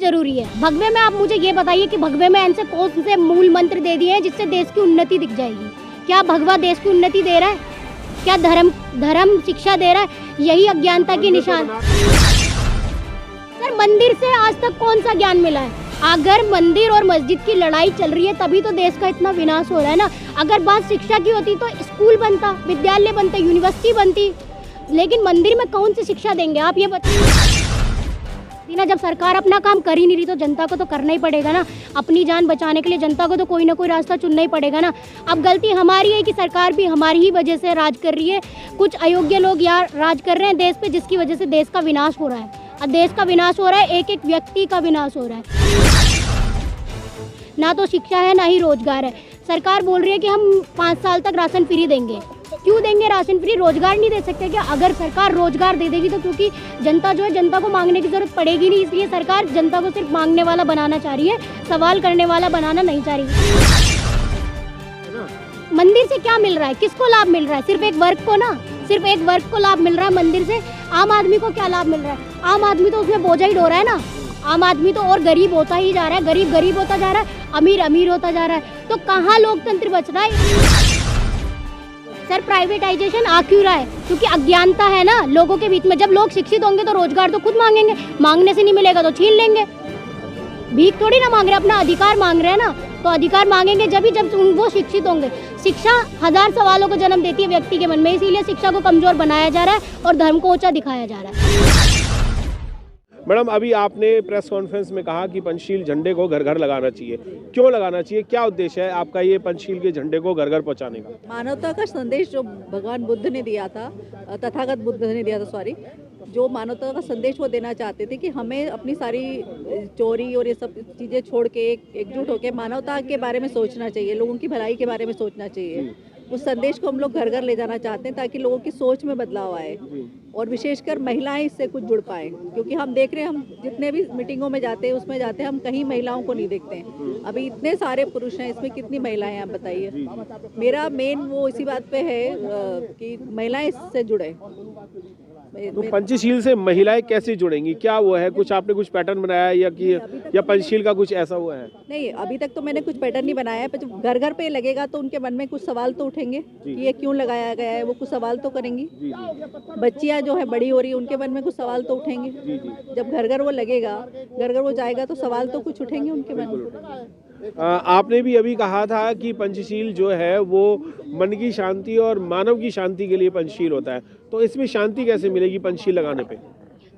जरूरी है। भगवे में आप मुझे ये बताइए कि भगवे में ऐसे कौन से मूल मंत्र दे दिए हैं जिससे देश की उन्नति दिख जाएगी? क्या भगवा देश की उन्नति दे रहा है? क्या धर्म शिक्षा दे रहा है? यही अज्ञानता की निशान। सर मंदिर से आज तक कौन सा ज्ञान मिला है? अगर मंदिर और मस्जिद की लड़ाई चल रही है तभी तो देश का इतना विनाश हो रहा है ना। अगर बात शिक्षा की होती तो स्कूल बनता, विद्यालय बनते, यूनिवर्सिटी बनती, लेकिन मंदिर में कौन सी शिक्षा देंगे आप ये बताइए ना। जब सरकार अपना काम कर ही नहीं रही तो जनता को तो करना ही पड़ेगा ना। अपनी जान बचाने के लिए जनता को तो कोई ना कोई रास्ता चुनना ही पड़ेगा ना। अब गलती हमारी है कि सरकार भी हमारी ही वजह से राज कर रही है। कुछ अयोग्य लोग यार राज कर रहे हैं देश पे, जिसकी वजह से देश का विनाश हो रहा है। अब देश का विनाश हो रहा है, एक एक व्यक्ति का विनाश हो रहा है। ना तो शिक्षा है ना ही रोजगार है। सरकार बोल रही है कि हम 5 साल तक राशन फ्री देंगे। क्यों देंगे राशन फ्री? रोजगार नहीं दे सकते क्या? अगर सरकार रोजगार दे देगी तो क्योंकि जनता जो है, जनता को मांगने की जरूरत पड़ेगी नहीं, इसलिए सरकार जनता को सिर्फ मांगने वाला बनाना चाह रही है, सवाल करने वाला बनाना नहीं चाह रही। मंदिर से क्या मिल रहा है? किसको लाभ मिल रहा है? सिर्फ एक वर्ग को ना, सिर्फ एक वर्ग को लाभ मिल रहा है मंदिर से। आम आदमी को क्या लाभ मिल रहा है? आम आदमी तो उसमें बोझा ही ढो रहा है ना। आम आदमी तो और गरीब होता ही जा रहा है, गरीब गरीब होता जा रहा है, अमीर अमीर होता जा रहा है। तो कहाँ लोकतंत्र बच रहा है? सर प्राइवेटाइजेशन आ क्यों रहा है? क्योंकि अज्ञानता है ना लोगों के बीच में। जब लोग शिक्षित होंगे तो रोजगार तो खुद मांगेंगे, मांगने से नहीं मिलेगा तो छीन लेंगे। भीख थोड़ी ना मांग रहे, अपना अधिकार मांग रहे हैं ना। तो अधिकार मांगेंगे जब वो शिक्षित होंगे। शिक्षा 1000 सवालों को जन्म देती है व्यक्ति के मन में, इसीलिए शिक्षा को कमजोर बनाया जा रहा है और धर्म को ऊंचा दिखाया जा रहा है। मैडम अभी आपने प्रेस कॉन्फ्रेंस में कहा कि पंचशील झंडे को घर घर लगाना चाहिए। क्यों लगाना चाहिए? क्या उद्देश्य है आपका ये पंचशील के झंडे को घर घर पहुंचाने का? मानवता का संदेश जो भगवान बुद्ध ने दिया था, तथागत बुद्ध ने दिया था, सॉरी, जो मानवता का संदेश वो देना चाहते थे कि हमें अपनी सारी चोरी और ये सब चीज़ें छोड़ के एकजुट होकर मानवता के बारे में सोचना चाहिए, लोगों की भलाई के बारे में सोचना चाहिए। उस संदेश को हम लोग घर घर ले जाना चाहते हैं ताकि लोगों की सोच में बदलाव आए और विशेषकर महिलाएं इससे कुछ जुड़ पाएँ। क्योंकि हम देख रहे हैं, हम जितने भी मीटिंगों में जाते हैं उसमें जाते हैं, हम कहीं महिलाओं को नहीं देखते हैं। अभी इतने सारे पुरुष हैं, इसमें कितनी महिलाएं हैं आप बताइए। मेरा मेन वो इसी बात पे है कि महिलाएं इससे जुड़े। तो पंचशील से महिलाएं कैसे जुड़ेंगी? क्या वो है? कुछ आपने कुछ पैटर्न बनाया है या पंचशील का कुछ ऐसा हुआ है? नहीं, अभी तक तो मैंने कुछ पैटर्न नहीं बनाया है, पर जब घर घर पे लगेगा तो उनके मन में कुछ सवाल तो उठेंगे कि ये क्यों लगाया गया है, वो कुछ सवाल तो करेंगी। बच्चियां जो है बड़ी हो रही है, उनके मन में कुछ सवाल तो उठेंगे। जब घर घर वो लगेगा, घर घर वो जाएगा तो सवाल तो कुछ उठेंगे उनके मन में। आपने भी अभी कहा था कि पंचशील जो है वो मन की शांति और मानव की शांति के लिए पंचशील होता है। तो इसमें शांति कैसे मिलेगी पंचशील लगाने पे?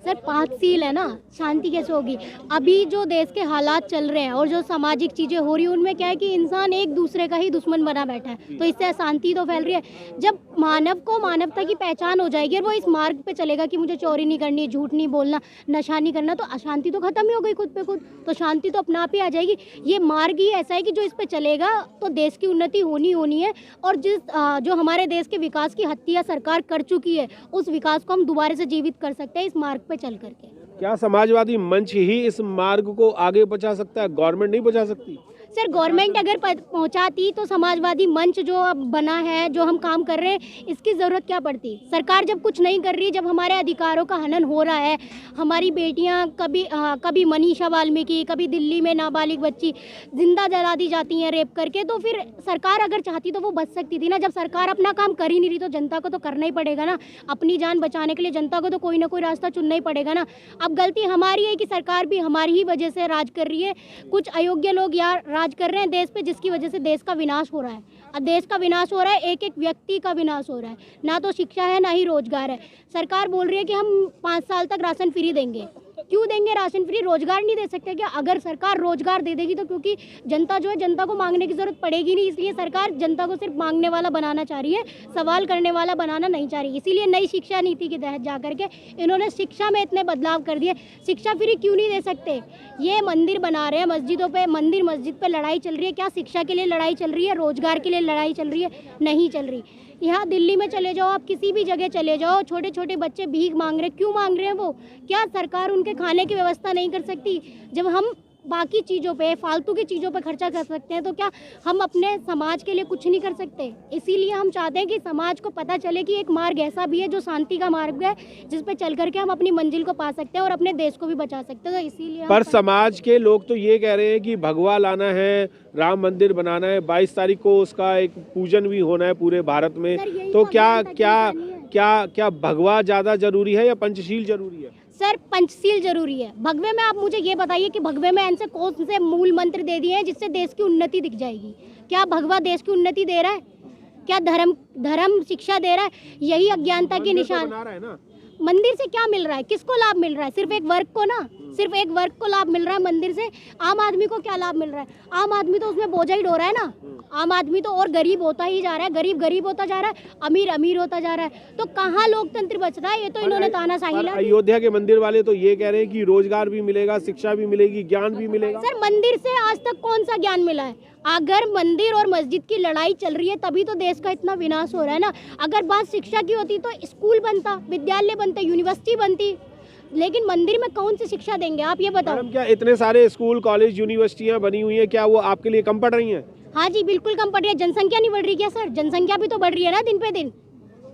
सर 5 सील है ना, शांति कैसे होगी? अभी जो देश के हालात चल रहे हैं और जो सामाजिक चीज़ें हो रही हैं उनमें क्या है कि इंसान एक दूसरे का ही दुश्मन बना बैठा है, तो इससे अशांति तो फैल रही है। जब मानव को मानवता की पहचान हो जाएगी और वो इस मार्ग पे चलेगा कि मुझे चोरी नहीं करनी, झूठ नहीं बोलना, नशा नहीं करना, तो अशांति तो खत्म ही हो गई खुद पे खुद। तो शांति तो अपने आप ही आ जाएगी। ये मार्ग ही ऐसा है कि जो इस पे चलेगा तो देश की उन्नति होनी है। और जो हमारे देश के विकास की हत्या सरकार कर चुकी है, उस विकास को हम दोबारा से जीवित कर सकते हैं इस मार्ग पे चल करके। क्या समाजवादी मंच ही इस मार्ग को आगे पहुंचा सकता है? गवर्नमेंट नहीं पहुंचा सकती? सर गवर्नमेंट अगर पहुंचाती तो समाजवादी मंच जो अब बना है, जो हम काम कर रहे हैं, इसकी ज़रूरत क्या पड़ती? सरकार जब कुछ नहीं कर रही, जब हमारे अधिकारों का हनन हो रहा है, हमारी बेटियां कभी मनीषा वाल्मीकि, कभी दिल्ली में नाबालिग बच्ची जिंदा जला दी जाती हैं रेप करके, तो फिर सरकार अगर चाहती तो वो बच सकती थी ना। जब सरकार अपना काम कर ही नहीं रही तो जनता को तो करना ही पड़ेगा ना। अपनी जान बचाने के लिए जनता को तो कोई ना कोई रास्ता चुनना ही पड़ेगा ना। अब गलती हमारी है कि सरकार भी हमारी ही वजह से राज कर रही है। कुछ अयोग्य लोग यार राज कर रहे हैं देश पे, जिसकी वजह से देश का विनाश हो रहा है। अब देश का विनाश हो रहा है, एक एक व्यक्ति का विनाश हो रहा है। ना तो शिक्षा है ना ही रोजगार है। सरकार बोल रही है कि हम 5 साल तक राशन फ्री देंगे। क्यों देंगे राशन फ्री? रोजगार नहीं दे सकते क्या? अगर सरकार रोजगार दे देगी तो क्योंकि जनता जो है, जनता को मांगने की जरूरत पड़ेगी नहीं, इसलिए सरकार जनता को सिर्फ मांगने वाला बनाना चाह रही है, सवाल करने वाला बनाना नहीं चाह रही। इसीलिए नई शिक्षा नीति के तहत जाकर के इन्होंने शिक्षा में इतने बदलाव कर दिए। शिक्षा फ्री क्यों नहीं दे सकते? ये मंदिर बना रहे हैं, मस्जिदों पे मंदिर मस्जिद पे लड़ाई चल रही है। क्या शिक्षा के लिए लड़ाई चल रही है? रोजगार के लिए लड़ाई चल रही है? नहीं चल रही। यहाँ दिल्ली में चले जाओ, आप किसी भी जगह चले जाओ, छोटे छोटे बच्चे भीख मांग रहे हैं। क्यों मांग रहे हैं वो? क्या सरकार उनके खाने की व्यवस्था नहीं कर सकती? जब हम बाकी चीज़ों पे, फालतू की चीज़ों पे खर्चा कर सकते हैं, तो क्या हम अपने समाज के लिए कुछ नहीं कर सकते? इसीलिए हम चाहते हैं कि समाज को पता चले कि एक मार्ग ऐसा भी है जो शांति का मार्ग है, जिस पे चल करके हम अपनी मंजिल को पा सकते हैं और अपने देश को भी बचा सकते हैं। तो इसीलिए पर समाज के लोग तो ये कह रहे हैं कि भगवा लाना है, राम मंदिर बनाना है, 22 तारीख को उसका एक पूजन भी होना है पूरे भारत में। सर, यही तो तो क्या हमारी क्या परेशानी है। क्या भगवा ज़्यादा जरूरी है या पंचशील जरूरी है? सर, पंचशील जरूरी है। भगवे में आप मुझे ये बताइए कि भगवे में ऐसे कौन से मूल मंत्र दे दिए हैं जिससे देश की उन्नति दिख जाएगी? क्या भगवा देश की उन्नति दे रहा है? क्या धर्म शिक्षा दे रहा है? यही अज्ञानता की निशान। बना रहा है ना। मंदिर से क्या मिल रहा है? किसको लाभ मिल रहा है? सिर्फ एक वर्ग को ना, सिर्फ एक वर्ग को लाभ मिल रहा है मंदिर से। आम आदमी को क्या लाभ मिल रहा है? आम आदमी तो उसमें बोझा ही ढो रहा है ना। आम आदमी तो और गरीब होता ही जा रहा है, गरीब होता जा रहा है, अमीर होता जा रहा है। तो कहाँ लोकतंत्र बच रहा है? ये तो इन्होंने तानाशाही और ला दी। अयोध्या के मंदिर वाले तो ये कह रहे हैं कि रोजगार भी मिलेगा, शिक्षा भी मिलेगी, ज्ञान भी मिलेगा। सर, मंदिर से आज तक कौन सा ज्ञान मिला है? अगर मंदिर और मस्जिद की लड़ाई चल रही है तभी तो देश का इतना विनाश हो रहा है ना। अगर बात शिक्षा की होती तो स्कूल बनता, विद्यालय बनते, यूनिवर्सिटी बनती, लेकिन मंदिर में कौन सी शिक्षा देंगे आप? ये बताओ। मैडम, क्या इतने सारे स्कूल, कॉलेज, यूनिवर्सिटियां बनी हुई हैं, क्या वो आपके लिए कम पड़ रही हैं? हाँ जी, बिल्कुल कम पड़ रही है। जनसंख्या नहीं बढ़ रही क्या सर? जनसंख्या भी तो बढ़ रही है ना दिन पे दिन।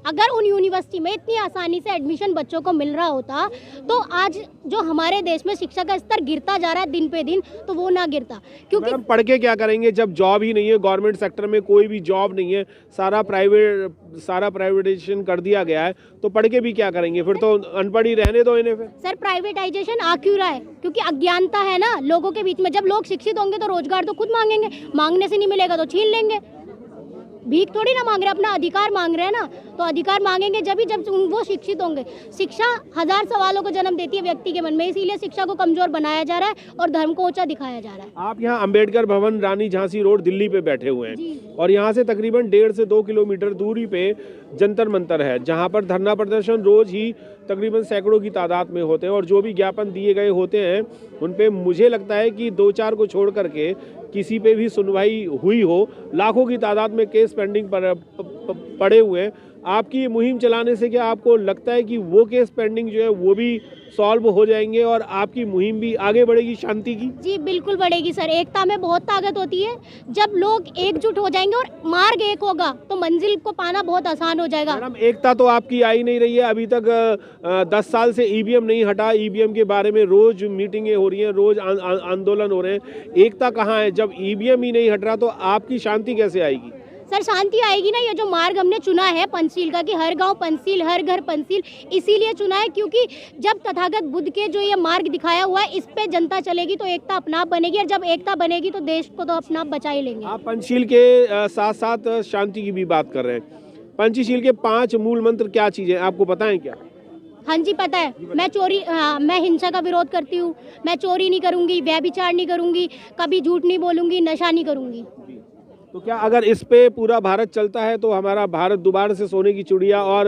अगर उन यूनिवर्सिटी में इतनी आसानी से एडमिशन बच्चों को मिल रहा होता तो आज जो हमारे देश में शिक्षा का स्तर गिरता जा रहा है दिन पे दिन, तो वो ना गिरता। क्योंकि मैडम, पढ़ के क्या करेंगे जब जॉब ही नहीं है? गवर्नमेंट सेक्टर में कोई भी जॉब नहीं है, सारा प्राइवेटाइजेशन कर दिया गया है, तो पढ़ के भी क्या करेंगे? फिर तो अनपढ़ ही रहने दो इन्हें फिर। सर, प्राइवेटाइजेशन आ क्यों रहा है? क्योंकि अज्ञानता है ना लोगों के बीच में। जब लोग शिक्षित होंगे तो रोजगार तो खुद मांगेंगे, मांगने से नहीं मिलेगा तो छीन लेंगे। भीख थोड़ी ना मांग रहे, अपना अधिकार मांग रहे हैं ना। तो अधिकार मांगेंगे जब वो शिक्षित होंगे। शिक्षा 1000 सवालों को जन्म देती है व्यक्ति के मन में, इसीलिए शिक्षा को कमजोर बनाया जा रहा है और धर्म को ऊंचा दिखाया जा रहा है। आप यहाँ अंबेडकर भवन, रानी झांसी रोड, दिल्ली पे बैठे हुए हैं और यहाँ से तकरीबन 1.5 से 2 किलोमीटर दूरी पे जंतर मंतर है, जहाँ पर धरना प्रदर्शन रोज ही तकरीबन सैकड़ों की तादाद में होते हैं और जो भी ज्ञापन दिए गए होते हैं उन पे मुझे लगता है कि 2-4 को छोड़ करके किसी पे भी सुनवाई हुई हो। लाखों की तादाद में केस पेंडिंग पड़े हुए हैं। आपकी ये मुहिम चलाने से क्या आपको लगता है कि वो केस पेंडिंग जो है वो भी सॉल्व हो जाएंगे और आपकी मुहिम भी आगे बढ़ेगी शांति की? जी बिल्कुल बढ़ेगी सर। एकता में बहुत ताकत होती है। जब लोग एकजुट हो जाएंगे और मार्ग एक होगा तो मंजिल को पाना बहुत आसान हो जाएगा। मैडम, एकता तो आपकी आई नहीं रही है अभी तक। 10 साल से ईवीएम नहीं हटा। ईवीएम के बारे में रोज मीटिंगें हो रही हैं, रोज आंदोलन हो रहे हैं। एकता कहाँ है? जब ईवीएम ही नहीं हट रहा तो आपकी शांति कैसे आएगी? सर, शांति आएगी ना। ये जो मार्ग हमने चुना है पंचशील का, कि हर गांव पंचशील, हर घर पंचशील, इसीलिए चुना है क्योंकि जब तथागत बुद्ध के जो ये मार्ग दिखाया हुआ है इस पे जनता चलेगी तो एकता अपना आप बनेगी, और जब एकता बनेगी तो देश को तो अपना आप बचा ही लेंगे। आप पंचशील के साथ साथ शांति की भी बात कर रहे हैं। पंचशील के 5 मूल मंत्र क्या चीजें आपको पता है क्या? हाँ जी पता है। मैं हिंसा का विरोध करती हूँ। मैं चोरी नहीं करूँगी, व्यभिचार नहीं करूँगी, कभी झूठ नहीं बोलूँगी, नशा नहीं करूँगी। तो क्या अगर इस पे पूरा भारत चलता है तो हमारा भारत दोबारा से सोने की चिड़िया और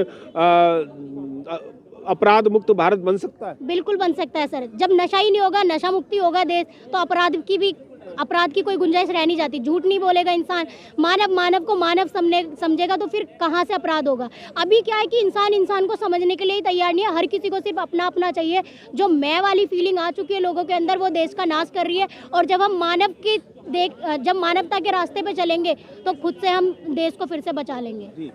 अपराध मुक्त भारत बन सकता है? बिल्कुल बन सकता है सर। जब नशा ही नहीं होगा, नशा मुक्ति होगा देश, तो अपराध की कोई गुंजाइश रह नहीं जाती। झूठ नहीं बोलेगा इंसान, मानव को मानव समझेगा तो फिर कहाँ से अपराध होगा? अभी क्या है कि इंसान को समझने के लिए ही तैयार नहीं है। हर किसी को सिर्फ अपना चाहिए। जो मैं वाली फीलिंग आ चुकी है लोगों के अंदर, वो देश का नाश कर रही है। और जब हम जब मानवता के रास्ते पे चलेंगे तो खुद से हम देश को फिर से बचा लेंगे।